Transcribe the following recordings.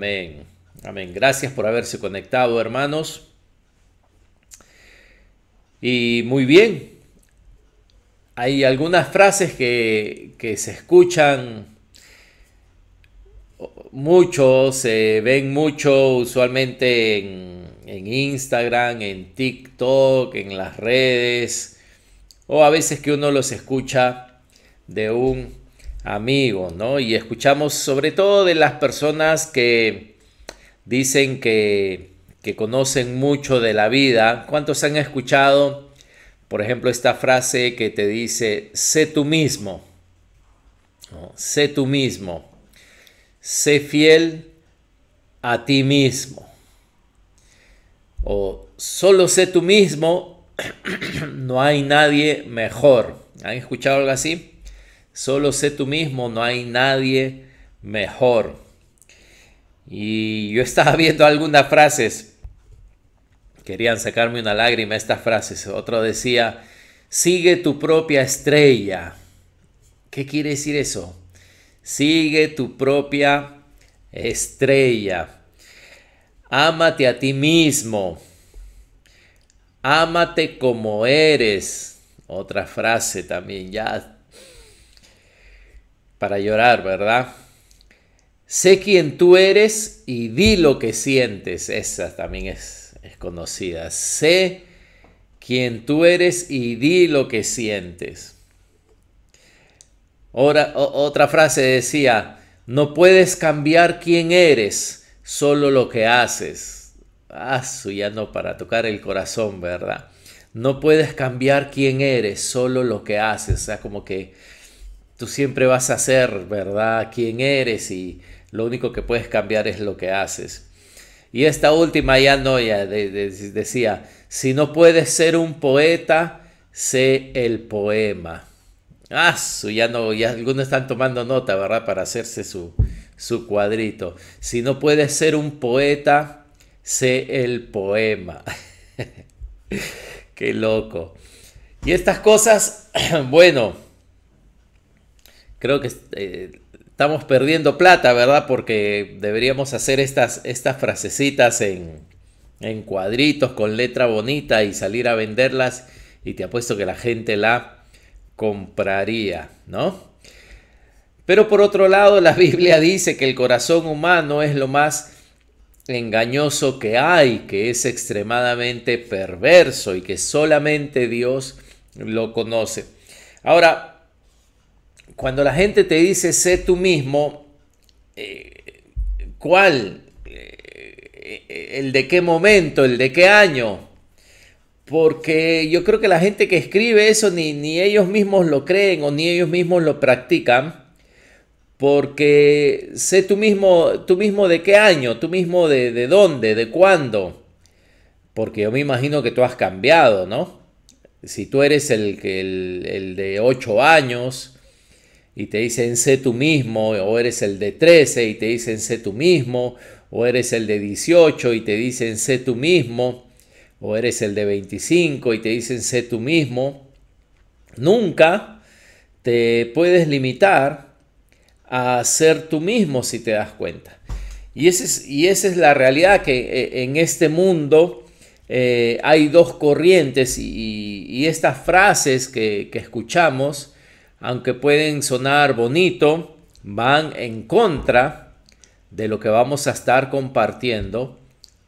Amén. Amén. Gracias por haberse conectado, hermanos. Y muy bien, hay algunas frases que se escuchan mucho, se ven mucho usualmente en Instagram, en TikTok, en las redes, o a veces que uno los escucha de un amigo, ¿no? Y escuchamos sobre todo de las personas que dicen que conocen mucho de la vida. ¿Cuántos han escuchado, por ejemplo, esta frase que te dice, sé tú mismo, ¿no? Sé tú mismo, sé fiel a ti mismo, o solo sé tú mismo, no hay nadie mejor? ¿Han escuchado algo así? Solo sé tú mismo, no hay nadie mejor. Y yo estaba viendo algunas frases, querían sacarme una lágrima estas frases. Otro decía, sigue tu propia estrella. ¿Qué quiere decir eso? Sigue tu propia estrella. Ámate a ti mismo. Ámate como eres. Otra frase también, ya para llorar, ¿verdad? Sé quién tú eres y di lo que sientes. Esa también es conocida. Sé quién tú eres y di lo que sientes. Otra frase decía, no puedes cambiar quién eres, solo lo que haces. Ya no, para tocar el corazón, ¿verdad? No puedes cambiar quién eres, solo lo que haces. O sea, como que tú siempre vas a ser, ¿verdad?, quién eres, y lo único que puedes cambiar es lo que haces. Y esta última ya no, decía, si no puedes ser un poeta, sé el poema. Ya no, ya algunos están tomando nota, ¿verdad?, para hacerse su cuadrito. Si no puedes ser un poeta, sé el poema. Qué loco. Y estas cosas, bueno, creo que estamos perdiendo plata, ¿verdad? Porque deberíamos hacer estas frasecitas en cuadritos con letra bonita y salir a venderlas, y te apuesto que la gente la compraría, ¿no? Pero por otro lado, la Biblia dice que el corazón humano es lo más engañoso que hay, que es extremadamente perverso y que solamente Dios lo conoce. Ahora, cuando la gente te dice sé tú mismo, ¿cuál? ¿El de qué momento? ¿El de qué año? Porque yo creo que la gente que escribe eso ni ellos mismos lo creen o ni ellos mismos lo practican. Porque sé tú mismo de qué año, tú mismo de dónde, de cuándo. Porque yo me imagino que tú has cambiado, ¿no? Si tú eres el de 8 años y te dicen sé tú mismo, o eres el de 13 y te dicen sé tú mismo, o eres el de 18 y te dicen sé tú mismo, o eres el de 25 y te dicen sé tú mismo, nunca te puedes limitar a ser tú mismo si te das cuenta. Y esa es la realidad, que en este mundo hay dos corrientes, y estas frases que escuchamos, aunque pueden sonar bonito, van en contra de lo que vamos a estar compartiendo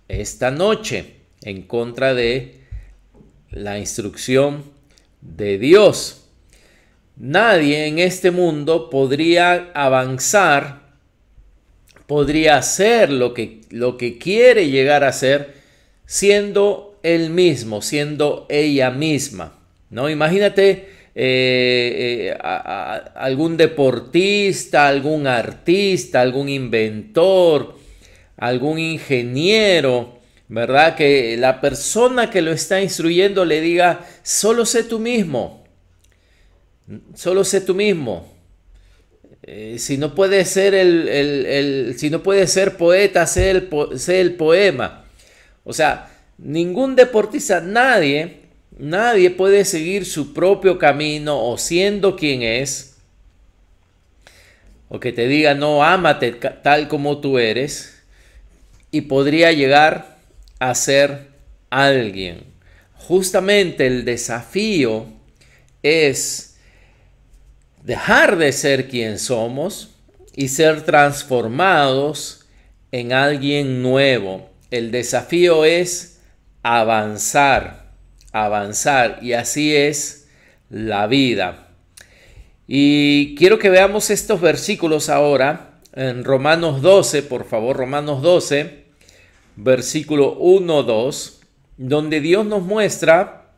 esta noche, en contra de la instrucción de Dios. Nadie en este mundo podría avanzar, podría hacer lo que quiere llegar a ser, siendo él mismo, siendo ella misma, ¿no? Imagínate algún deportista, algún artista, algún inventor, algún ingeniero, ¿verdad? Que la persona que lo está instruyendo le diga, solo sé tú mismo. Solo sé tú mismo. Si no puedes ser si no puedes ser poeta, sé el poema. O sea, ningún deportista, nadie puede seguir su propio camino o siendo quien es, o que te diga no, ámate tal como tú eres, y podría llegar a ser alguien. Justamente el desafío es dejar de ser quien somos y ser transformados en alguien nuevo. El desafío es avanzar, avanzar, y así es la vida. Y quiero que veamos estos versículos ahora en Romanos 12, por favor, Romanos 12, versículo 1, 2, donde Dios nos muestra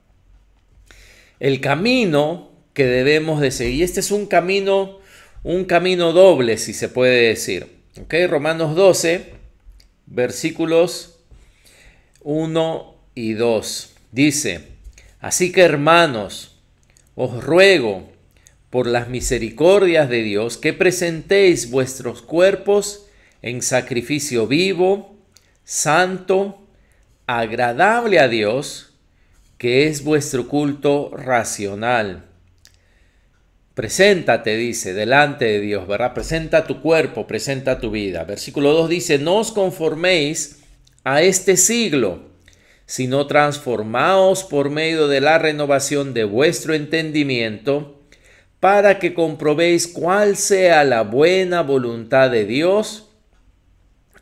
el camino que debemos de seguir. Este es un camino doble, si se puede decir. ¿Ok? Romanos 12, versículos 1 y 2. Dice: así que, hermanos, os ruego por las misericordias de Dios que presentéis vuestros cuerpos en sacrificio vivo, santo, agradable a Dios, que es vuestro culto racional. Preséntate, dice, delante de Dios, ¿verdad? Presenta tu cuerpo, presenta tu vida. Versículo 2 dice: no os conforméis a este siglo, sino transformaos por medio de la renovación de vuestro entendimiento, para que comprobéis cuál sea la buena voluntad de Dios,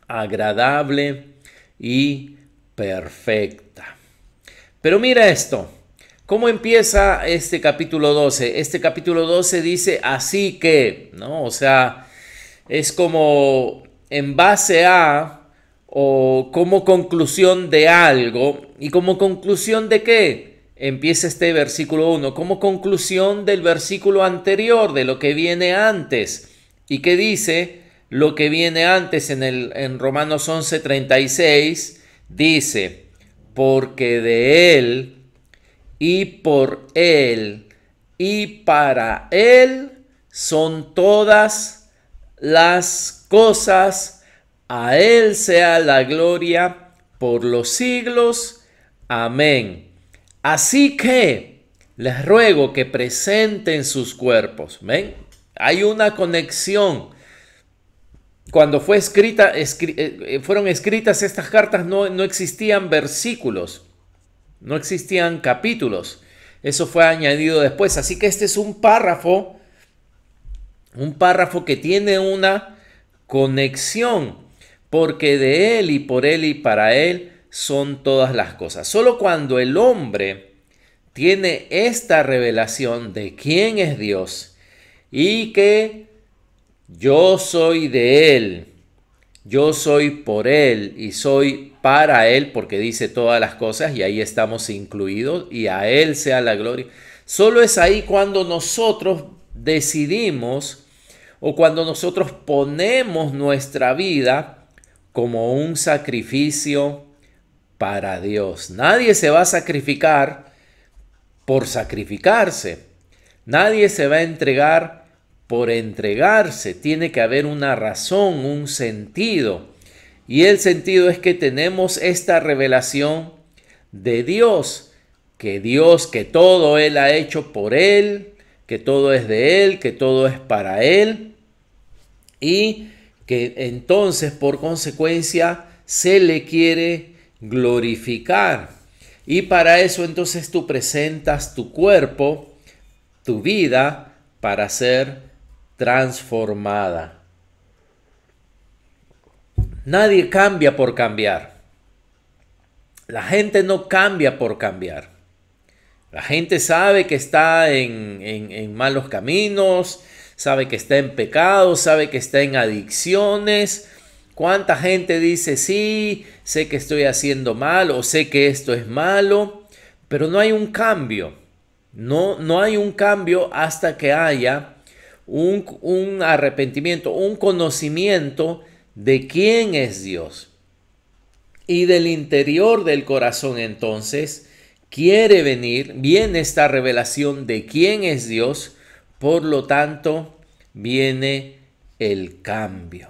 agradable y perfecta. Pero mira esto, ¿cómo empieza este capítulo 12? Este capítulo 12 dice así que, ¿no? O sea, es como en base a o como conclusión de algo. ¿Y como conclusión de qué? Empieza este versículo 1, como conclusión del versículo anterior, de lo que viene antes. ¿Y qué dice lo que viene antes en Romanos 11:36? Dice: porque de Él, y por Él, y para Él son todas las cosas. A Él sea la gloria por los siglos. Amén. Así que les ruego que presenten sus cuerpos. ¿Ven? Hay una conexión. Cuando fueron escritas estas cartas, no existían versículos, no existían capítulos. Eso fue añadido después. Así que este es un párrafo que tiene una conexión, porque de Él, y por Él, y para Él son todas las cosas. Solo cuando el hombre tiene esta revelación de quién es Dios y que yo soy de Él, yo soy por Él y soy para Él, porque dice todas las cosas y ahí estamos incluidos, y a Él sea la gloria. Solo es ahí cuando nosotros decidimos o cuando nosotros ponemos nuestra vida como un sacrificio para Dios. Nadie se va a sacrificar por sacrificarse. Nadie se va a entregar por entregarse. Tiene que haber una razón, un sentido. Y el sentido es que tenemos esta revelación de Dios, que todo Él ha hecho por Él, que todo es de Él, que todo es para Él, y que entonces por consecuencia se le quiere glorificar. Y para eso entonces tú presentas tu cuerpo, tu vida, para ser transformada. Nadie cambia por cambiar. La gente no cambia por cambiar. La gente sabe que está en malos caminos, sabe que está en pecado, sabe que está en adicciones. ¿Cuánta gente dice, sí, sé que estoy haciendo mal o sé que esto es malo? Pero no hay un cambio. No hay un cambio hasta que haya un arrepentimiento, un conocimiento de quién es Dios. Y del interior del corazón entonces viene esta revelación de quién es Dios, por lo tanto viene el cambio.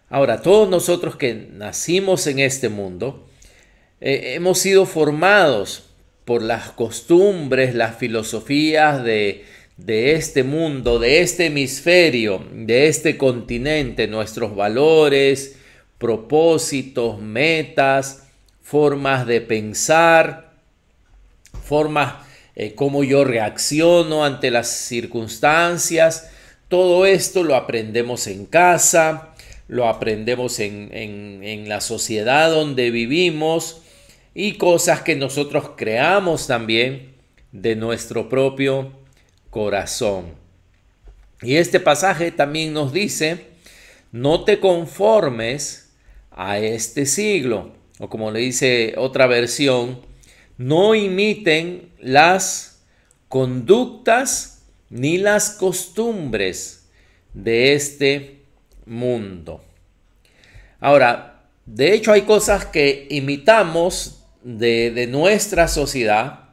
Ahora, todos nosotros que nacimos en este mundo, hemos sido formados por las costumbres, las filosofías de este mundo, de este hemisferio, de este continente, nuestros valores, propósitos, metas, formas de pensar, formas cómo yo reacciono ante las circunstancias. Todo esto lo aprendemos en casa, lo aprendemos en la sociedad donde vivimos y cosas que nosotros creamos también de nuestro propio corazón. Y este pasaje también nos dice, no te conformes a este siglo, o como le dice otra versión, no imiten las conductas ni las costumbres de este mundo. Ahora, de hecho hay cosas que imitamos de nuestra sociedad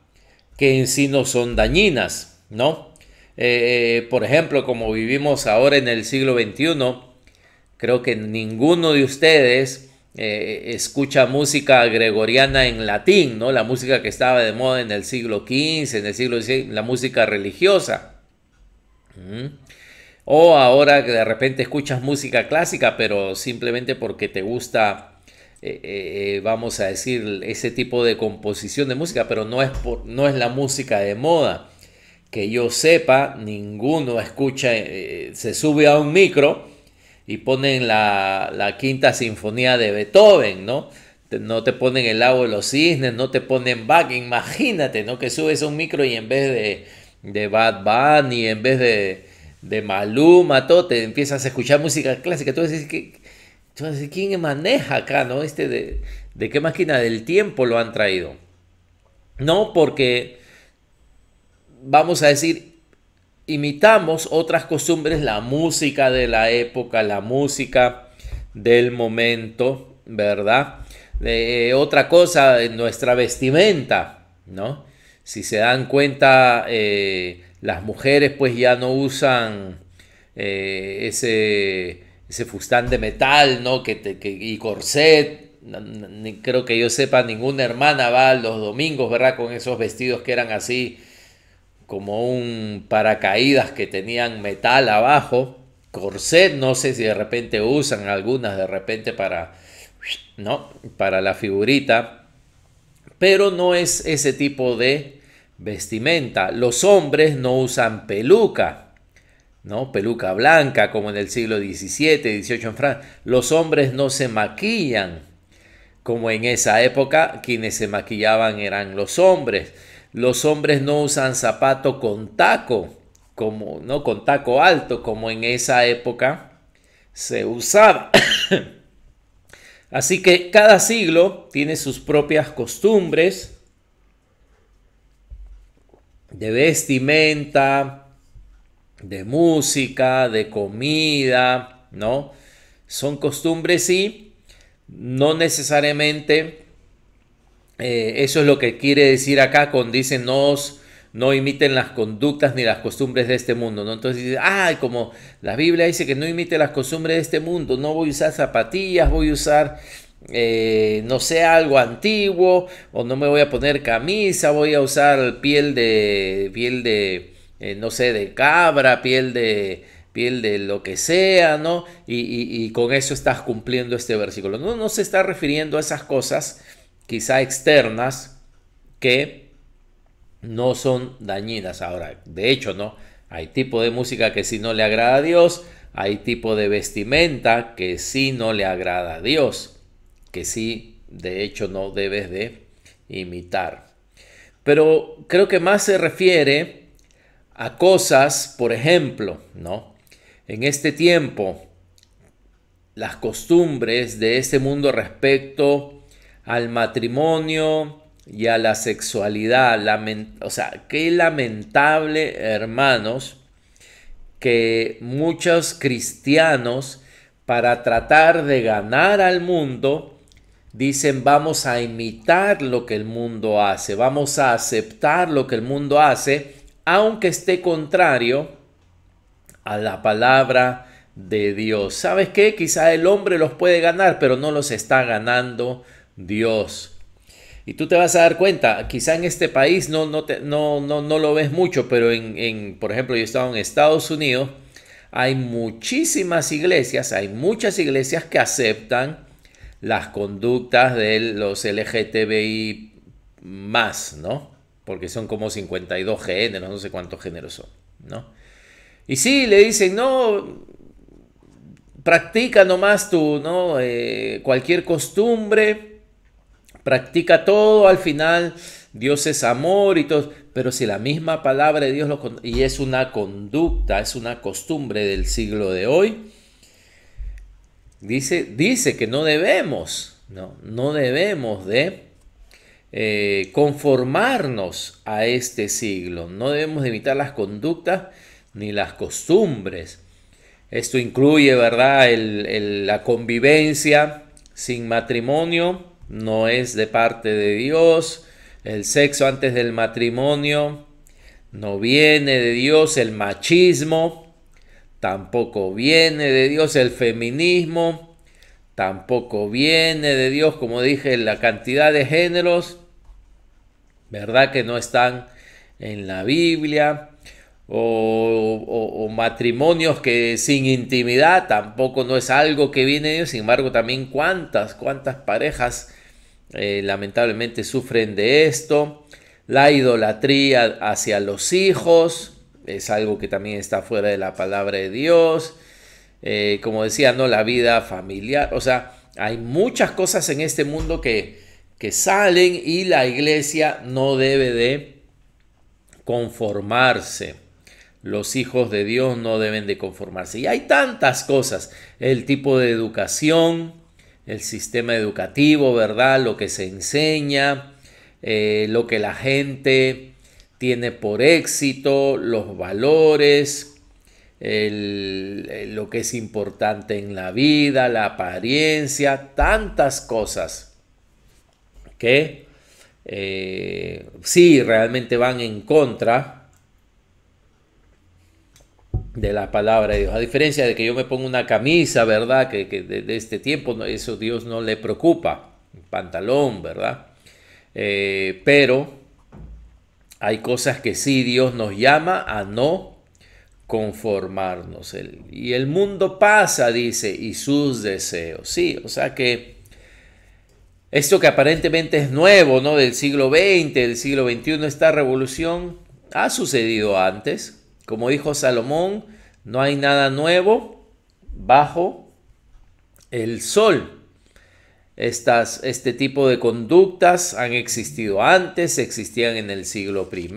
que en sí no son dañinas, ¿no? Por ejemplo, como vivimos ahora en el siglo XXI, creo que ninguno de ustedes escucha música gregoriana en latín, ¿no? La música que estaba de moda en el siglo XV, en el siglo XVI, la música religiosa. O ahora que de repente escuchas música clásica, pero simplemente porque te gusta, vamos a decir, ese tipo de composición de música, pero no es la música de moda. Que yo sepa, ninguno escucha, se sube a un micro y ponen la quinta sinfonía de Beethoven, ¿no? No te ponen el lago de los cisnes, no te ponen Bach. Imagínate, ¿no? Que subes a un micro y en vez de Bad Bunny, en vez de Maluma, todo, te empiezas a escuchar música clásica. Tú dices, ¿quién maneja acá, no? ¿De qué máquina del tiempo lo han traído? No, porque vamos a decir, imitamos otras costumbres, la música de la época, la música del momento, ¿verdad? Otra cosa, nuestra vestimenta, ¿no? Si se dan cuenta, las mujeres pues ya no usan ese fustán de metal, ¿no? Y corset. Creo que yo sepa, ninguna hermana va los domingos, ¿verdad? Con esos vestidos que eran así como un paracaídas que tenían metal abajo. Corset, no sé si de repente usan algunas de repente ¿no? Para la figurita, pero no es ese tipo de vestimenta. Los hombres no usan peluca, ¿no? Peluca blanca como en el siglo XVII, XVIII en Francia. Los hombres no se maquillan como en esa época. Quienes se maquillaban eran los hombres. Los hombres no usan zapato con taco, ¿no? Con taco alto, como en esa época se usaba. Así que cada siglo tiene sus propias costumbres de vestimenta, de música, de comida, ¿no? Son costumbres y no necesariamente eso es lo que quiere decir acá cuando dice no imiten las conductas ni las costumbres de este mundo, ¿no? Entonces dice, como la Biblia dice que no imite las costumbres de este mundo, no voy a usar zapatillas, voy a usar, no sé, algo antiguo, o no me voy a poner camisa, voy a usar piel de no sé, de cabra, piel de lo que sea, ¿no? Y con eso estás cumpliendo este versículo. No se está refiriendo a esas cosas, quizá externas, que no son dañinas. Ahora, de hecho, ¿no? Hay tipo de música que sí no le agrada a Dios, hay tipo de vestimenta que sí no le agrada a Dios, que sí, de hecho, no debes de imitar. Pero creo que más se refiere a cosas, por ejemplo, ¿no? En este tiempo, las costumbres de este mundo respecto al matrimonio y a la sexualidad. O sea, qué lamentable, hermanos, que muchos cristianos, para tratar de ganar al mundo, dicen vamos a imitar lo que el mundo hace, vamos a aceptar lo que el mundo hace, aunque esté contrario a la palabra de Dios. ¿Sabes qué? Quizá el hombre los puede ganar, pero no los está ganando Dios. Y tú te vas a dar cuenta, quizá en este país no lo ves mucho, pero por ejemplo, yo he estado en Estados Unidos, hay muchísimas iglesias, hay muchas iglesias que aceptan las conductas de los LGTBI más, ¿no? Porque son como 52 géneros, no sé cuántos géneros son, ¿no? Y sí, le dicen, no, practica nomás tú, ¿no? Cualquier costumbre, practica todo, al final Dios es amor y todo, pero si la misma palabra de Dios y es una conducta, es una costumbre del siglo de hoy, dice que no debemos, no debemos de conformarnos a este siglo, no debemos de imitar las conductas ni las costumbres. Esto incluye, ¿verdad?, la convivencia sin matrimonio, no es de parte de Dios. El sexo antes del matrimonio no viene de Dios. El machismo tampoco viene de Dios. El feminismo tampoco viene de Dios. Como dije, la cantidad de géneros, ¿verdad?, que no están en la Biblia. O matrimonios que sin intimidad tampoco no es algo que viene de Dios. Sin embargo, también cuántas parejas lamentablemente sufren de esto. La idolatría hacia los hijos es algo que también está fuera de la palabra de Dios. Como decía, ¿no?, la vida familiar. O sea, hay muchas cosas en este mundo que salen, y la iglesia no debe de conformarse. Los hijos de Dios no deben de conformarse. Y hay tantas cosas. El tipo de educación, el sistema educativo, ¿verdad?, lo que se enseña, lo que la gente tiene por éxito, los valores, lo que es importante en la vida, la apariencia, tantas cosas que sí realmente van en contra de la palabra de Dios. A diferencia de que yo me ponga una camisa, ¿verdad?, que de este tiempo, eso Dios no le preocupa, un pantalón, ¿verdad? Pero hay cosas que sí Dios nos llama a no conformarnos. Y el mundo pasa, dice, y sus deseos. Sí, o sea que esto que aparentemente es nuevo, ¿no?, del siglo XX, del siglo XXI, esta revolución ha sucedido antes. Como dijo Salomón, no hay nada nuevo bajo el sol. Este tipo de conductas han existido antes, existían en el siglo I,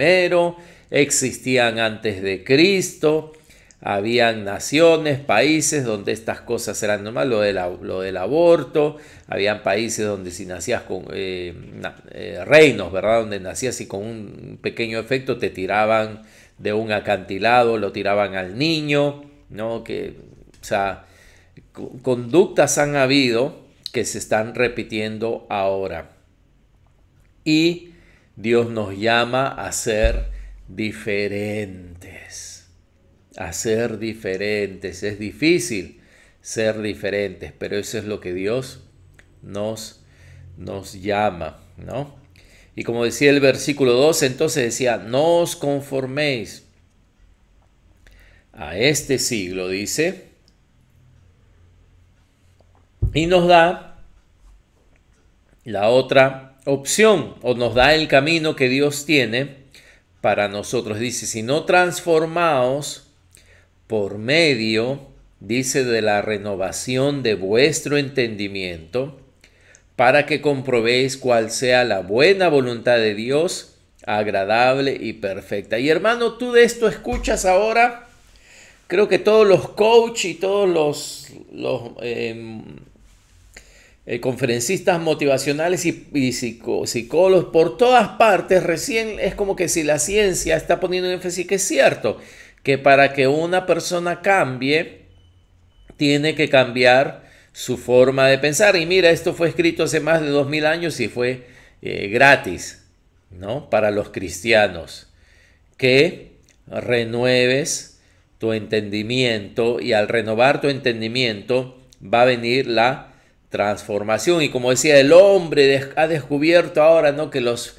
existían antes de Cristo. Habían naciones, países donde estas cosas eran normales, lo del aborto. Habían países donde si nacías con reinos, ¿verdad?, donde nacías y con un pequeño efecto te tiraban de un acantilado, lo tiraban al niño, ¿no? O sea, conductas han habido que se están repitiendo ahora. Y Dios nos llama a ser diferentes. A ser diferentes. Es difícil ser diferentes, pero eso es lo que Dios nos llama, ¿no? Y como decía el versículo 2, entonces decía, no os conforméis a este siglo, dice, y nos da la otra opción, o nos da el camino que Dios tiene para nosotros. Dice, si no transformaos por medio, dice, de la renovación de vuestro entendimiento, para que comprobéis cuál sea la buena voluntad de Dios, agradable y perfecta. Y hermano, tú de esto escuchas ahora. Creo que todos los coaches y todos los conferencistas motivacionales y psicólogos por todas partes, recién es como que si la ciencia está poniendo énfasis que es cierto, que para que una persona cambie, tiene que cambiar su forma de pensar. Y mira, esto fue escrito hace más de 2000 años y fue gratis, ¿no?, para los cristianos. Que renueves tu entendimiento, y al renovar tu entendimiento va a venir la transformación. Y como decía, el hombre ha descubierto ahora, ¿no?, que los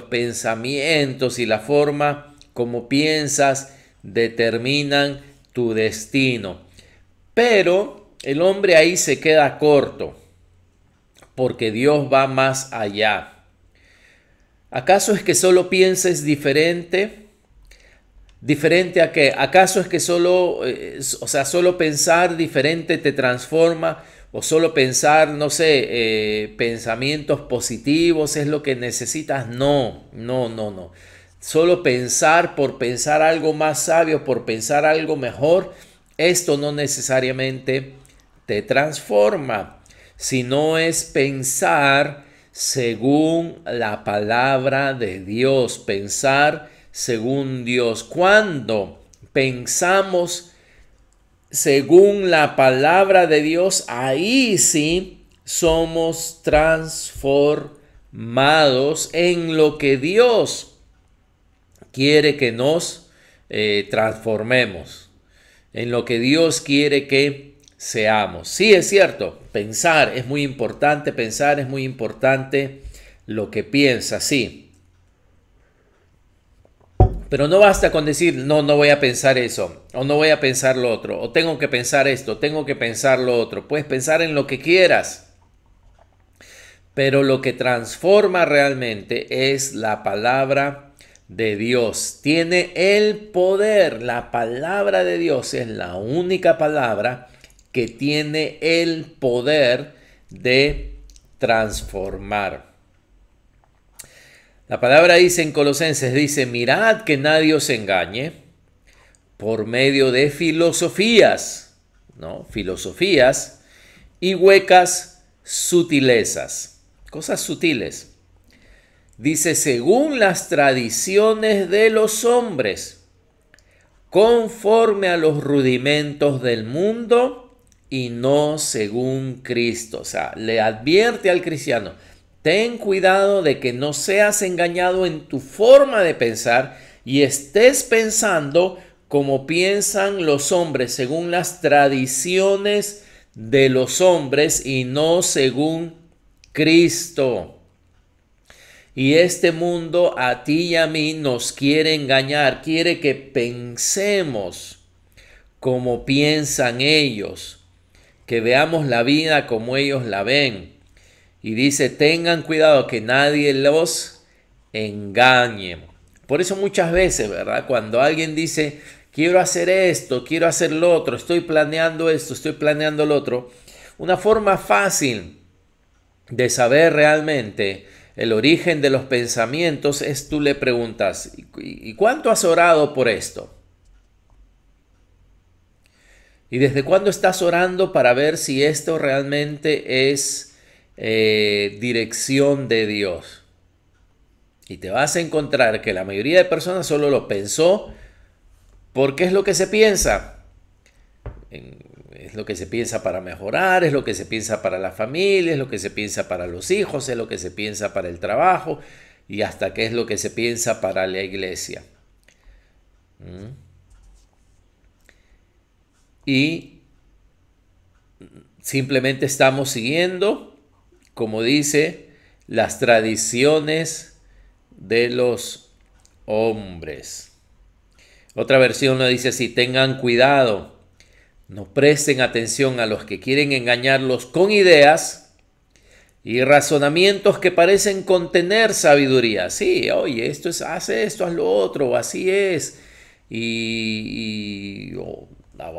pensamientos y la forma como piensas determinan tu destino. Pero el hombre ahí se queda corto. porque Dios va más allá. ¿Acaso es que solo pienses diferente? ¿Diferente a qué? ¿Acaso es que solo pensar diferente te transforma? ¿O solo pensar, no sé, pensamientos positivos es lo que necesitas? No, no, no, no. Solo pensar por pensar algo más sabio, por pensar algo mejor, esto no necesariamente te transforma, sino es pensar según la palabra de Dios, pensar según Dios. Cuando pensamos según la palabra de Dios, ahí sí somos transformados en lo que Dios quiere que nos transformemos, en lo que Dios quiere que seamos. Sí, es cierto, pensar es muy importante, lo que piensa, sí. Pero no basta con decir, no, no voy a pensar eso, o no voy a pensar lo otro, o tengo que pensar esto, tengo que pensar lo otro. Puedes pensar en lo que quieras, pero lo que transforma realmente es la palabra de Dios. Tiene el poder, la palabra de Dios es la única palabra que tiene el poder de transformar. La palabra dice en Colosenses, dice, mirad que nadie os engañe por medio de filosofías, ¿no? Filosofías y huecas sutilezas, cosas sutiles. Dice, según las tradiciones de los hombres, conforme a los rudimentos del mundo y no según Cristo. O sea, le advierte al cristiano, ten cuidado de que no seas engañado en tu forma de pensar y estés pensando como piensan los hombres, según las tradiciones de los hombres y no según Cristo. Y este mundo a ti y a mí nos quiere engañar, quiere que pensemos como piensan ellos, que veamos la vida como ellos la ven. Y dice, tengan cuidado que nadie los engañe. Por eso muchas veces, ¿verdad? Cuando alguien dice, quiero hacer esto, quiero hacer lo otro, estoy planeando esto, estoy planeando lo otro, una forma fácil de saber realmente el origen de los pensamientos es tú le preguntas, ¿y cuánto has orado por esto? ¿Y desde cuándo estás orando para ver si esto realmente es dirección de Dios? Y te vas a encontrar que la mayoría de personas solo lo pensó porque es lo que se piensa. Es lo que se piensa para mejorar, es lo que se piensa para la familia, es lo que se piensa para los hijos, es lo que se piensa para el trabajo y hasta qué es lo que se piensa para la iglesia. Y simplemente estamos siguiendo, como dice, las tradiciones de los hombres. Otra versión lo dice así, tengan cuidado, no presten atención a los que quieren engañarlos con ideas y razonamientos que parecen contener sabiduría. Sí, oye, esto es, hace esto, haz lo otro, o así es, o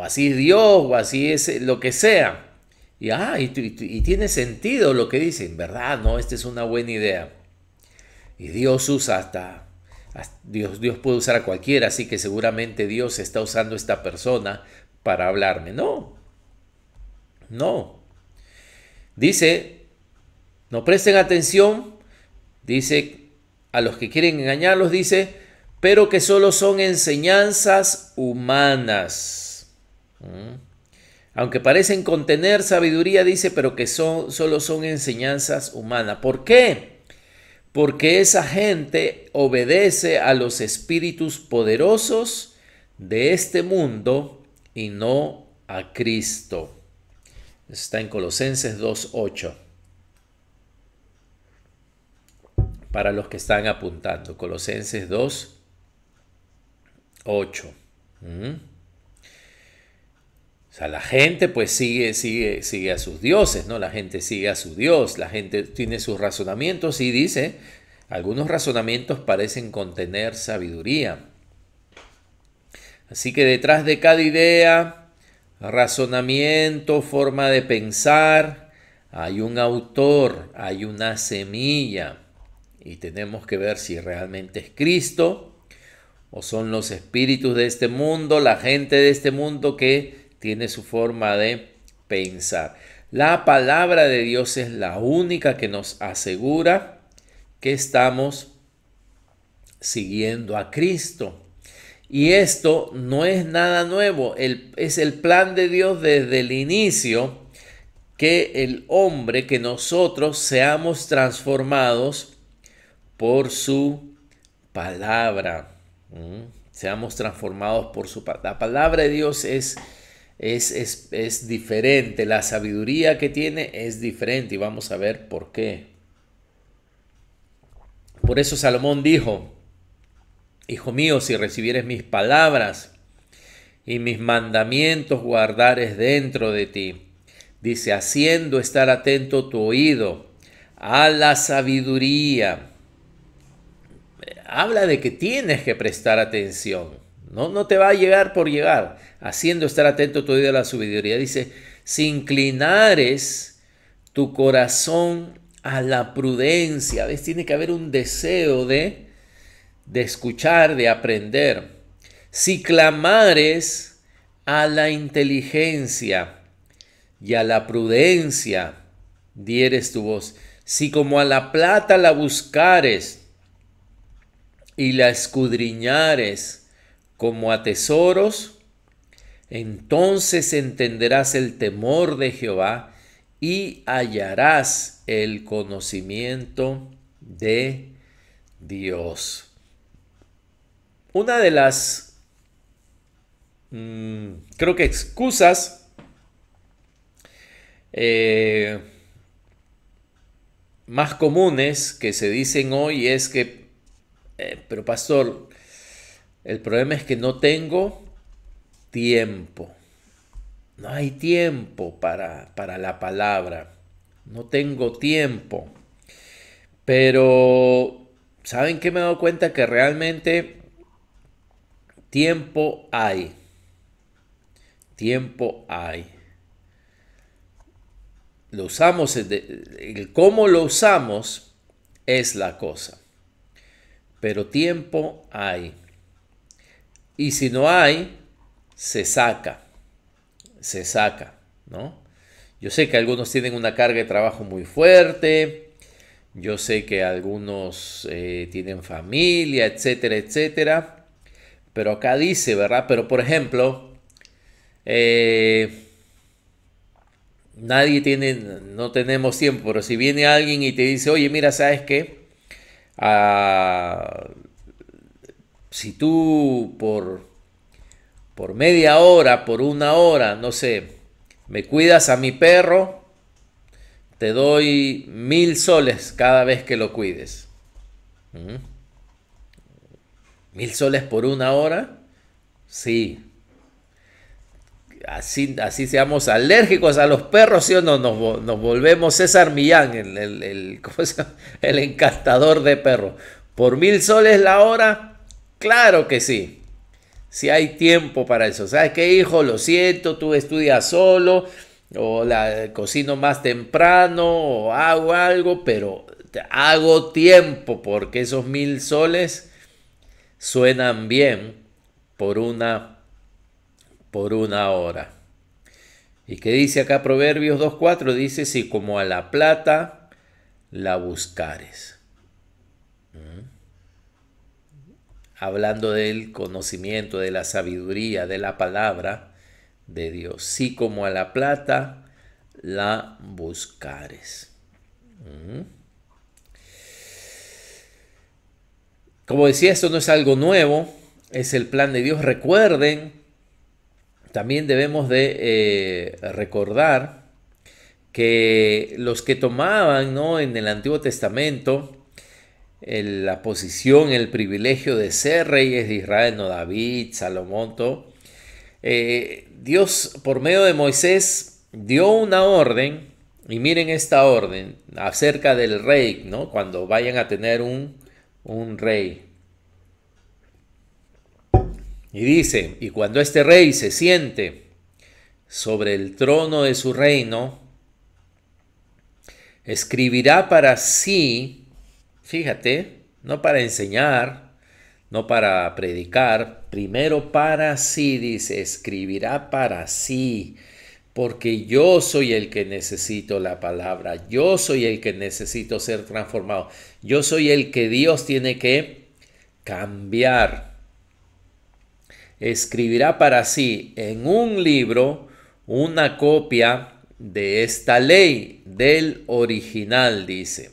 así es Dios, o así es lo que sea. Y tiene sentido lo que dicen, ¿verdad? No, esta es una buena idea. Y Dios usa Dios puede usar a cualquiera, así que seguramente Dios está usando a esta persona para hablarme. No, no. Dice, no presten atención, dice, a los que quieren engañarlos, dice, pero que solo son enseñanzas humanas. Aunque parecen contener sabiduría, dice, pero que solo son enseñanzas humanas. ¿Por qué? Porque esa gente obedece a los espíritus poderosos de este mundo y no a Cristo. Está en Colosenses 2:8. Para los que están apuntando, Colosenses 2:8. O sea, la gente pues sigue a sus dioses, ¿no? La gente sigue a su Dios, la gente tiene sus razonamientos y dice, algunos razonamientos parecen contener sabiduría. Así que detrás de cada idea, razonamiento, forma de pensar, hay un autor, hay una semilla. Y tenemos que ver si realmente es Cristo o son los espíritus de este mundo, la gente de este mundo que tiene su forma de pensar. La palabra de Dios es la única que nos asegura que estamos siguiendo a Cristo. Y esto no es nada nuevo, es el plan de Dios desde el inicio, que el hombre, que nosotros seamos transformados por su palabra. Seamos transformados por su palabra. La palabra de Dios es diferente, la sabiduría que tiene es diferente y vamos a ver por qué. Por eso Salomón dijo, Hijo mío, si recibieres mis palabras y mis mandamientos guardares dentro de ti, dice, haciendo estar atento tu oído a la sabiduría. Habla de que tienes que prestar atención. No te va a llegar por llegar. Haciendo estar atento tu oído a la sabiduría. Dice, si inclinares tu corazón a la prudencia. ¿Ves? Tiene que haber un deseo de escuchar, de aprender. Si clamares a la inteligencia y a la prudencia, dieres tu voz. Si como a la plata la buscares y la escudriñares como a tesoros, entonces entenderás el temor de Jehová y hallarás el conocimiento de Dios. Una de las, creo que excusas más comunes que se dicen hoy es que, pero pastor, el problema es que no tengo tiempo. No hay tiempo para la palabra. No tengo tiempo. Pero, ¿saben qué me he dado cuenta? Que realmente tiempo hay. Tiempo hay. Lo usamos, el cómo lo usamos es la cosa. Pero tiempo hay. Y si no hay, se saca, ¿no? Yo sé que algunos tienen una carga de trabajo muy fuerte, yo sé que algunos tienen familia, etcétera, etcétera, pero acá dice, ¿verdad? Pero por ejemplo, no tenemos tiempo, pero si viene alguien y te dice, oye, mira, ¿sabes qué? Si tú por media hora, por una hora, no sé, me cuidas a mi perro, te doy 1000 soles cada vez que lo cuides. 1000 soles por una hora, sí. Así seamos alérgicos a los perros, ¿sí o no? Nos volvemos César Millán, ¿cómo se llama? El encantador de perros. ¿Por 1000 soles la hora? Claro que sí. Si hay tiempo para eso. ¿Sabes qué, hijo? Lo siento, tú estudias solo, o cocino más temprano, o hago algo, pero hago tiempo porque esos 1000 soles suenan bien por una hora. ¿Y qué dice acá Proverbios 2:4? Dice, si como a la plata la buscares. Hablando del conocimiento, de la sabiduría, de la palabra de Dios. Si como a la plata la buscares. Como decía, esto no es algo nuevo, es el plan de Dios. Recuerden, también debemos de recordar que los que tomaban, ¿no?, en el Antiguo Testamento la posición, el privilegio de ser reyes de Israel, no David, Salomón, todo, Dios por medio de Moisés dio una orden, y miren esta orden acerca del rey, ¿no? Cuando vayan a tener un rey. Y dice, y cuando este rey se siente sobre el trono de su reino, escribirá para sí, fíjate, no para enseñar, no para predicar, primero para sí, dice, escribirá para sí, porque yo soy el que necesito la palabra, yo soy el que necesito ser transformado, yo soy el que Dios tiene que cambiar. Escribirá para sí en un libro una copia de esta ley, del original, dice,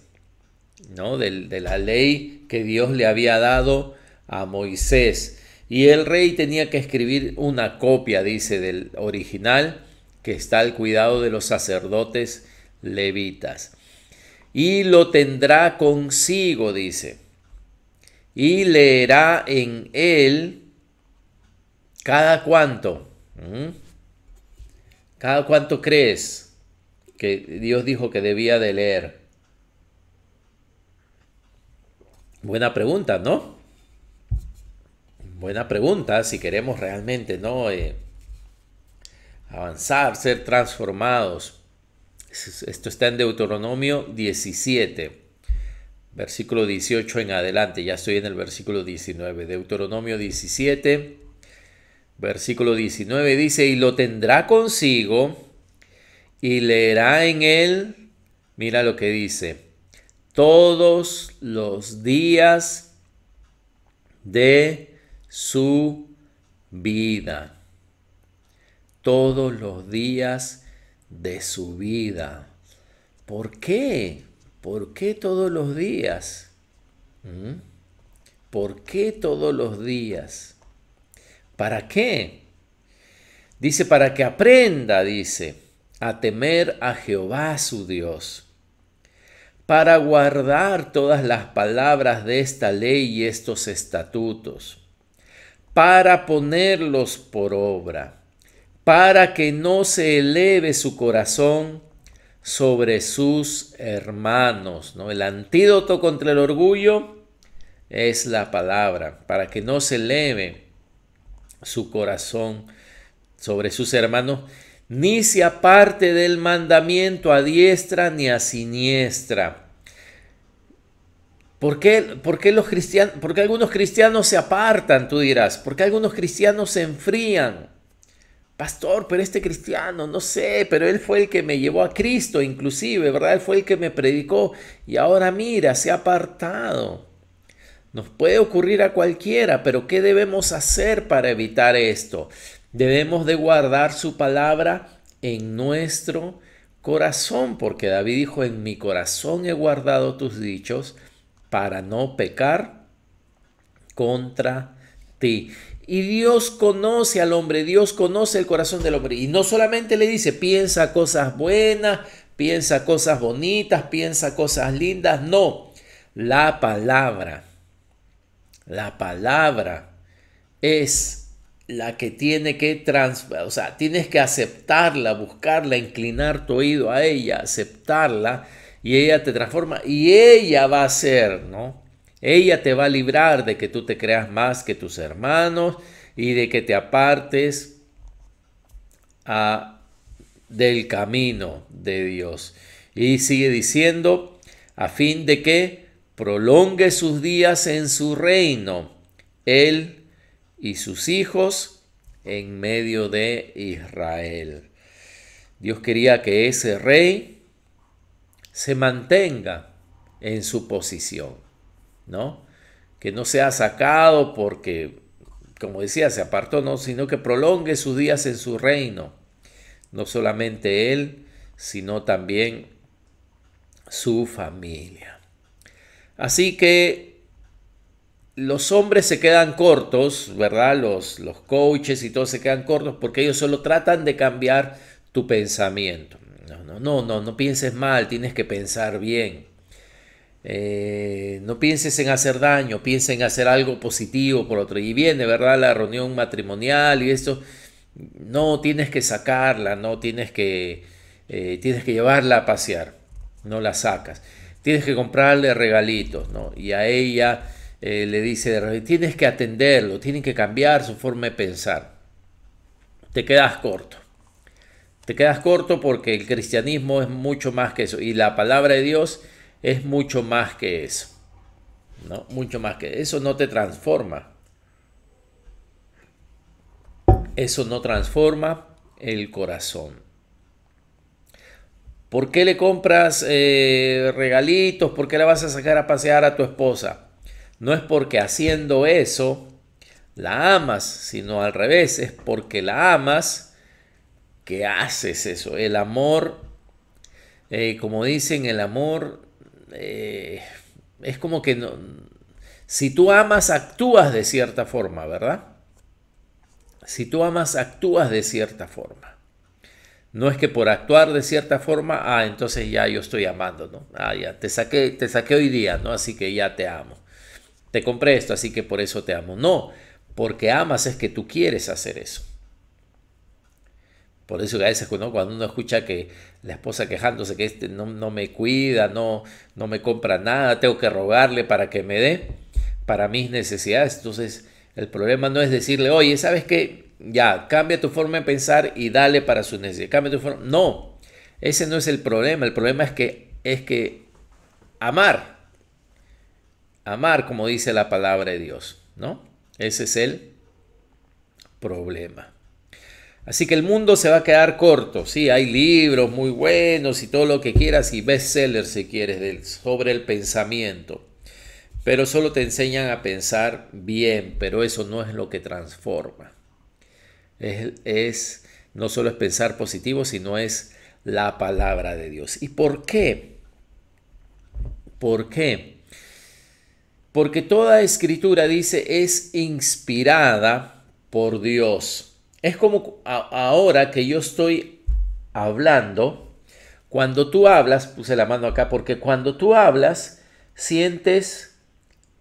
¿no? De la ley que Dios le había dado a Moisés. Y el rey tenía que escribir una copia, dice, del original que está al cuidado de los sacerdotes levitas. Y lo tendrá consigo, dice, y leerá en él cada cuánto. ¿Cada cuánto crees que Dios dijo que debía de leer? Buena pregunta, ¿no? Buena pregunta si queremos realmente, ¿no? Avanzar, ser transformados. Esto está en Deuteronomio 17, versículo 18 en adelante. Ya estoy en el versículo 19. Deuteronomio 17, versículo 19 dice, y lo tendrá consigo y leerá en él, mira lo que dice, todos los días de su vida. Todos los días de su vida. ¿Por qué? ¿Por qué todos los días? ¿Por qué todos los días? ¿Para qué? Dice, para que aprenda, dice, a temer a Jehová su Dios, para guardar todas las palabras de esta ley y estos estatutos, para ponerlos por obra, para que no se eleve su corazón sobre sus hermanos, ¿no? El antídoto contra el orgullo es la palabra, para que no se eleve su corazón sobre sus hermanos, ni se aparte del mandamiento a diestra ni a siniestra. ¿Por qué algunos cristianos se apartan? Tú dirás. ¿Por qué algunos cristianos se enfrían? Pastor, pero este cristiano, no sé, pero él fue el que me llevó a Cristo, inclusive, ¿verdad? Él fue el que me predicó y ahora mira, se ha apartado. Nos puede ocurrir a cualquiera, pero ¿qué debemos hacer para evitar esto? Debemos de guardar su palabra en nuestro corazón, porque David dijo, en mi corazón he guardado tus dichos para no pecar contra ti. Y Dios conoce al hombre, Dios conoce el corazón del hombre. Y no solamente le dice, piensa cosas buenas, piensa cosas bonitas, piensa cosas lindas. No, la palabra es la que tiene que tienes que aceptarla, buscarla, inclinar tu oído a ella, aceptarla, y ella te transforma y ella va a ser, ¿no? Ella te va a librar de que tú te creas más que tus hermanos y de que te apartes del camino de Dios. Y sigue diciendo, a fin de que prolongue sus días en su reino, él y sus hijos en medio de Israel. Dios quería que ese rey se mantenga en su posición, ¿no? Que no sea sacado porque, como decía, se apartó, no, sino que prolongue sus días en su reino. No solamente él, sino también su familia. Así que los hombres se quedan cortos, ¿verdad? Los coaches y todos se quedan cortos porque ellos solo tratan de cambiar tu pensamiento. No pienses mal, tienes que pensar bien. No pienses en hacer daño, piensa en hacer algo positivo por otro. Y viene, ¿verdad? La reunión matrimonial y esto. no tienes que sacarla, no tienes que llevarla a pasear, no la sacas. Tienes que comprarle regalitos, ¿no? Y a ella le dice de repente, tienes que atenderlo, tienen que cambiar su forma de pensar. Te quedas corto. Te quedas corto porque el cristianismo es mucho más que eso. Y la palabra de Dios es mucho más que eso, ¿no? Mucho más que eso. No te transforma. Eso no transforma el corazón. ¿Por qué le compras regalitos? ¿Por qué la vas a sacar a pasear a tu esposa? No es porque haciendo eso la amas, sino al revés, es porque la amas que haces eso. El amor, como dicen, el amor es como que no, si tú amas, actúas de cierta forma, ¿verdad? Si tú amas, actúas de cierta forma. No es que por actuar de cierta forma, entonces ya yo estoy amando, ¿no? Ya te saqué hoy día, ¿no? Así que ya te amo. Te compré esto, así que por eso te amo. No, porque amas es que tú quieres hacer eso. Por eso que a veces, ¿no? Cuando uno escucha que la esposa quejándose que no me cuida, no me compra nada, tengo que rogarle para que me dé para mis necesidades. Entonces, el problema no es decirle, oye, ¿sabes qué? Ya, cambia tu forma de pensar y dale para su necesidad. Cambia tu forma. No, ese no es el problema. El problema es que amar, como dice la palabra de Dios, ¿no? Ese es el problema. Así que el mundo se va a quedar corto. Sí, hay libros muy buenos y todo lo que quieras y bestsellers si quieres sobre el pensamiento. Pero solo te enseñan a pensar bien, pero eso no es lo que transforma. No solo es pensar positivo, sino es la palabra de Dios. ¿Y por qué? ¿Por qué? Porque toda escritura, dice, es inspirada por Dios. Es como ahora que yo estoy hablando, cuando tú hablas, puse la mano acá, porque cuando tú hablas, sientes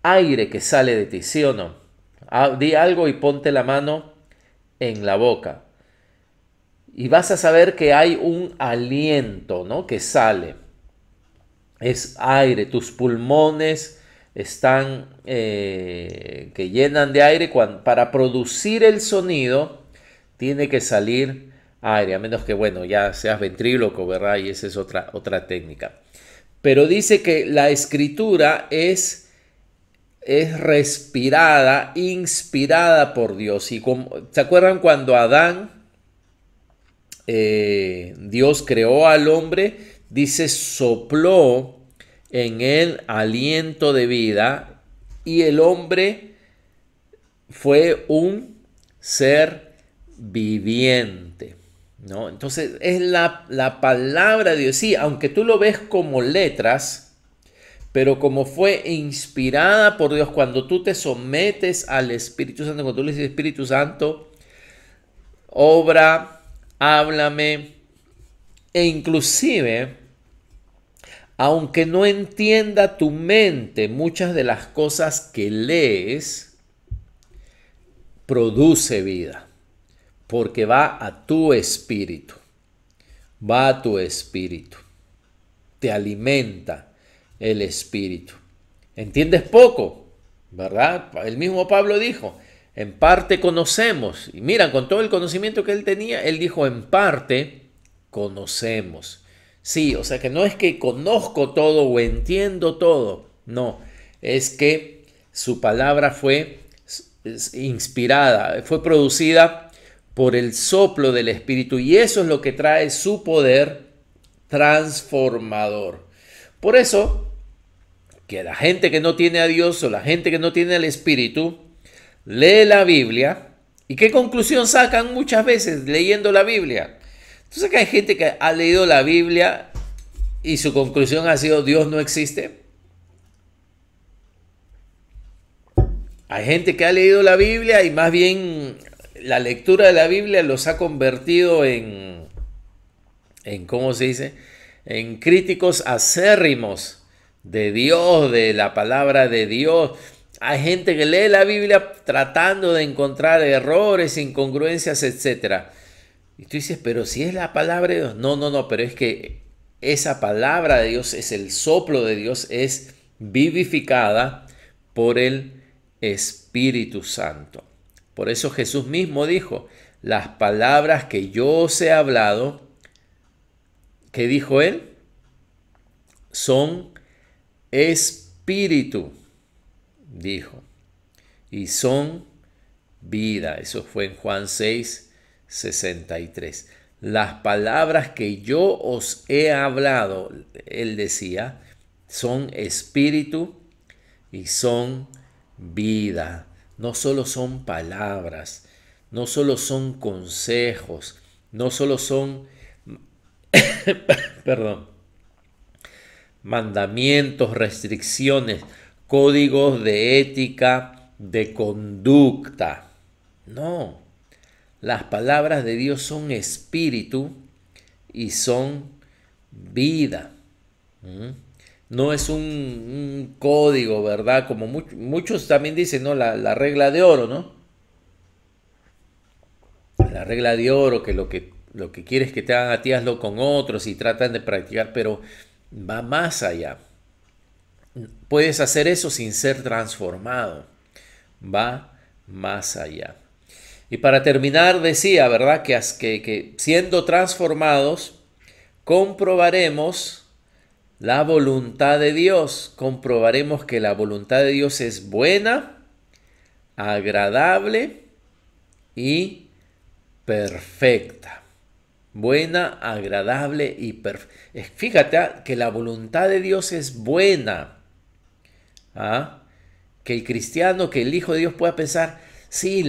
aire que sale de ti, ¿sí o no? Di algo y ponte la mano en la boca. Y vas a saber que hay un aliento, ¿no? Que sale. Es aire, tus pulmones están que llenan de aire. Para producir el sonido tiene que salir aire, a menos que, bueno, ya seas ventríloco, ¿verdad? Y esa es otra técnica. Pero dice que la escritura es respirada, inspirada por Dios. Y ¿se acuerdan cuando Adán, Dios creó al hombre? Dice, sopló en él aliento de vida y el hombre fue un ser viviente, ¿no? Entonces es la palabra de Dios. Sí, aunque tú lo ves como letras, pero como fue inspirada por Dios, cuando tú te sometes al Espíritu Santo, cuando tú le dices, Espíritu Santo, obra, háblame, e inclusive, aunque no entienda tu mente muchas de las cosas que lees, produce vida, porque va a tu espíritu, te alimenta el espíritu. ¿Entiendes poco? ¿Verdad? El mismo Pablo dijo, en parte conocemos. Y mira, con todo el conocimiento que él tenía, él dijo, en parte conocemos. Sí, o sea que no es que conozco todo o entiendo todo. No, es que su palabra fue inspirada, fue producida por el soplo del Espíritu y eso es lo que trae su poder transformador. Por eso, que la gente que no tiene a Dios o la gente que no tiene al Espíritu, lee la Biblia y ¿qué conclusión sacan muchas veces leyendo la Biblia? Entonces que hay gente que ha leído la Biblia y su conclusión ha sido Dios no existe. Hay gente que ha leído la Biblia y más bien la lectura de la Biblia los ha convertido en ¿cómo se dice? En críticos acérrimos de Dios, de la palabra de Dios. Hay gente que lee la Biblia tratando de encontrar errores, incongruencias, etcétera. Y tú dices, pero si es la palabra de Dios. No, no, no, pero es que esa palabra de Dios es el soplo de Dios, es vivificada por el Espíritu Santo. Por eso Jesús mismo dijo, las palabras que yo os he hablado, ¿qué dijo él? Son espíritu, dijo, y son vida. Eso fue en Juan 6:63. Las palabras que yo os he hablado, él decía, son espíritu y son vida. No solo son palabras, no solo son consejos, no solo son, perdón, mandamientos, restricciones, códigos de ética, de conducta. No, las palabras de Dios son espíritu y son vida. No es un código, ¿verdad? Como muchos también dicen, ¿no? La regla de oro, ¿no? La regla de oro, que lo que quieres que te hagan a ti, hazlo con otros y tratan de practicar, pero va más allá. Puedes hacer eso sin ser transformado. Va más allá. Y para terminar decía, ¿verdad? Que siendo transformados, comprobaremos la voluntad de Dios. Comprobaremos que la voluntad de Dios es buena, agradable y perfecta. Buena, agradable y perfecta. Fíjate que la voluntad de Dios es buena. ¿Ah? Que el cristiano, que el Hijo de Dios pueda pensar, sí,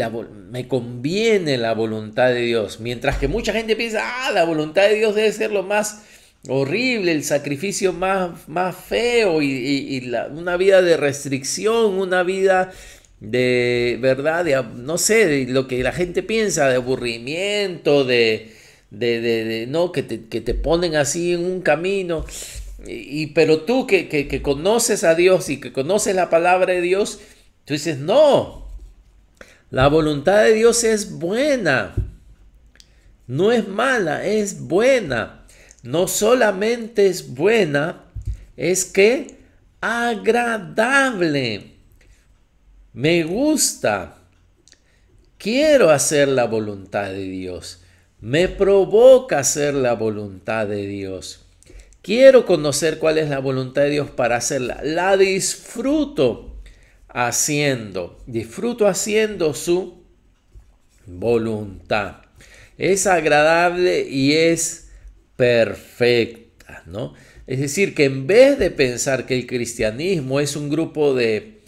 me conviene la voluntad de Dios. Mientras que mucha gente piensa, la voluntad de Dios debe ser lo más horrible, el sacrificio más feo y una vida de restricción, una vida de verdad, no sé, de lo que la gente piensa, de aburrimiento, no, que te ponen así en un camino. Pero tú que conoces a Dios y que conoces la palabra de Dios, tú dices, no, la voluntad de Dios es buena, no es mala, es buena. No solamente es buena, es que agradable. Me gusta. Quiero hacer la voluntad de Dios. Me provoca hacer la voluntad de Dios. Quiero conocer cuál es la voluntad de Dios para hacerla. La disfruto haciendo. Disfruto haciendo su voluntad. Es agradable y es perfecta, ¿no? Es decir, que en vez de pensar que el cristianismo es un grupo de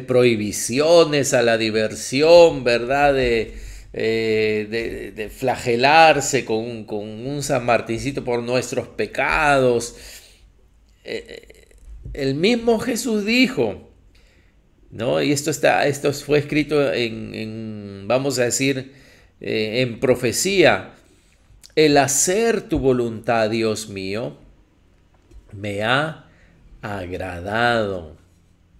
prohibiciones a la diversión, ¿verdad? De flagelarse con un San Martincito por nuestros pecados. El mismo Jesús dijo, ¿no? Y esto fue escrito vamos a decir, en profecía. El hacer tu voluntad, Dios mío, me ha agradado.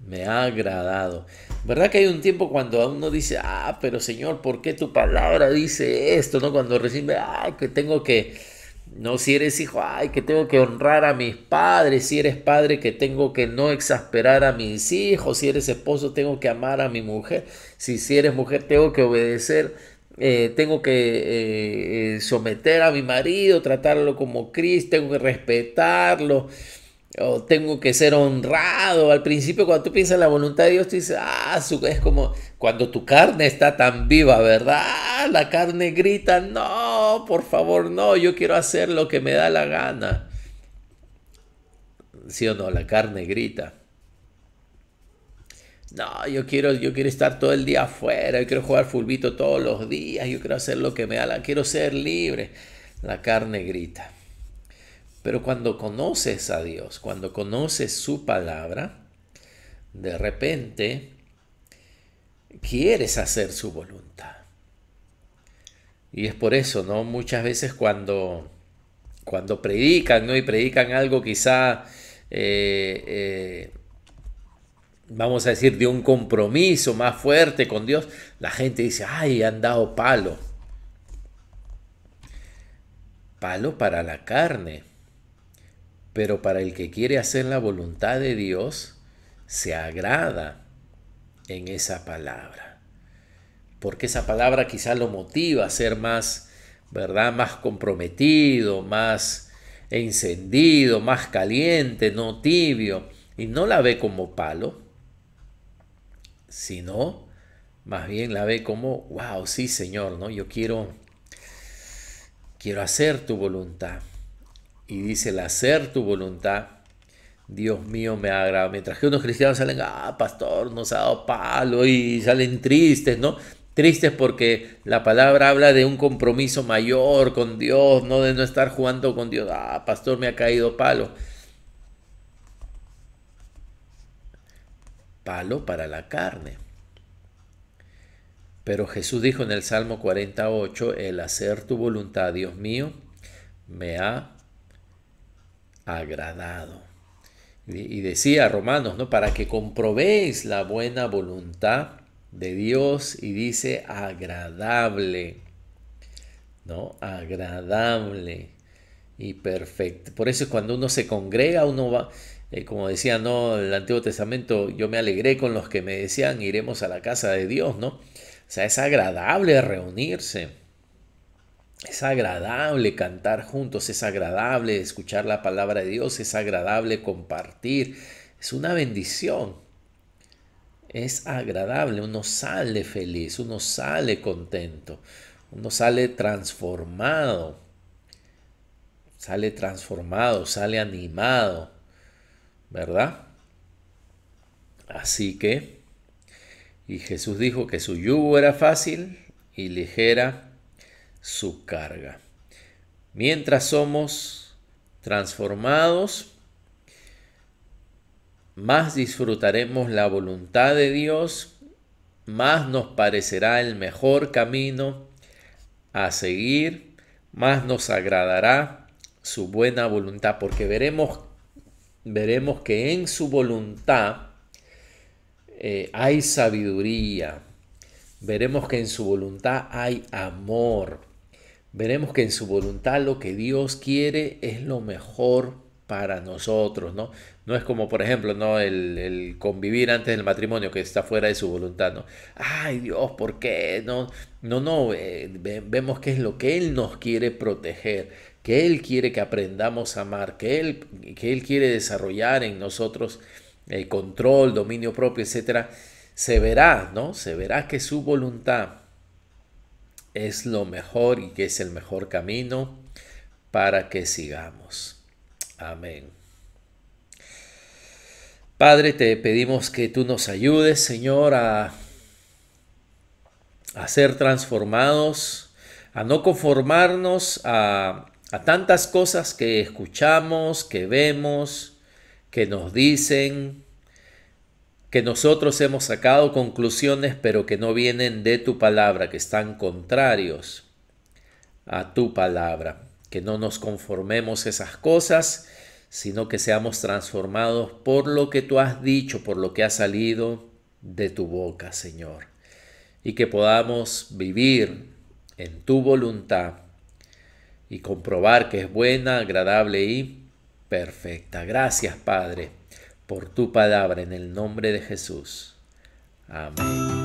Me ha agradado. ¿Verdad que hay un tiempo cuando uno dice, pero Señor, ¿por qué tu palabra dice esto? ¿No? Cuando recibe, que tengo que, no, si eres hijo, que tengo que honrar a mis padres, si eres padre, que tengo que no exasperar a mis hijos, si eres esposo, tengo que amar a mi mujer, si eres mujer, tengo que obedecer. Tengo que someter a mi marido, tratarlo como Cristo, tengo que respetarlo, o tengo que ser honrado. Al principio, cuando tú piensas en la voluntad de Dios, tú dices, es como cuando tu carne está tan viva, ¿verdad? La carne grita, no, por favor, no, yo quiero hacer lo que me da la gana. ¿Sí o no? La carne grita. No, yo quiero estar todo el día afuera, yo quiero jugar fulbito todos los días, yo quiero hacer lo que me da quiero ser libre. La carne grita. Pero cuando conoces a Dios, cuando conoces su palabra, de repente quieres hacer su voluntad. Y es por eso, ¿no? Muchas veces cuando predican, ¿no? Y predican algo quizá vamos a decir, de un compromiso más fuerte con Dios, la gente dice, ay, han dado palo. Palo para la carne, pero para el que quiere hacer la voluntad de Dios, se agrada en esa palabra. Porque esa palabra quizá lo motiva a ser más, ¿verdad? Más comprometido, más encendido, más caliente, no tibio. Y no la ve como palo, sino más bien la ve como, wow, sí, Señor, ¿no? Yo quiero hacer tu voluntad. Y dice, el hacer tu voluntad, Dios mío, me agrada. Mientras que unos cristianos salen, pastor, nos ha dado palo, y salen tristes, ¿no? Tristes porque la palabra habla de un compromiso mayor con Dios, no de no estar jugando con Dios. Pastor, me ha caído palo. Palo para la carne. Pero Jesús dijo en el Salmo 48, el hacer tu voluntad, Dios mío, me ha agradado. Y decía Romanos, ¿no? Para que comprobéis la buena voluntad de Dios, y dice agradable, ¿no? Agradable y perfecto. Por eso cuando uno se congrega, uno va, como decía, ¿no? El Antiguo Testamento, yo me alegré con los que me decían, iremos a la casa de Dios, ¿no? O sea, es agradable reunirse. Es agradable cantar juntos, es agradable escuchar la palabra de Dios, es agradable compartir. Es una bendición. Es agradable, uno sale feliz, uno sale contento, uno sale transformado, sale animado, ¿verdad? Así que, y Jesús dijo que su yugo era fácil y ligera su carga. Mientras somos transformados, más disfrutaremos la voluntad de Dios, más nos parecerá el mejor camino a seguir, más nos agradará su buena voluntad, porque veremos que en su voluntad hay sabiduría, veremos que en su voluntad hay amor, veremos que en su voluntad lo que Dios quiere es lo mejor para nosotros, ¿no? No es como, por ejemplo, ¿no? El convivir antes del matrimonio, que está fuera de su voluntad, ¿no? Ay, Dios, ¿por qué? No, vemos que es lo que Él nos quiere proteger, que Él quiere que aprendamos a amar, que Él quiere desarrollar en nosotros control, dominio propio, etcétera. Se verá, ¿no? Se verá que su voluntad es lo mejor y que es el mejor camino para que sigamos. Amén. Padre, te pedimos que tú nos ayudes, Señor, a ser transformados, a no conformarnos a tantas cosas que escuchamos, que vemos, que nos dicen, que nosotros hemos sacado conclusiones, pero que no vienen de tu palabra, que están contrarios a tu palabra. Que no nos conformemos a esas cosas, sino que seamos transformados por lo que tú has dicho, por lo que ha salido de tu boca, Señor. Y que podamos vivir en tu voluntad y comprobar que es buena, agradable y perfecta. Gracias, Padre, por tu palabra, en el nombre de Jesús. Amén.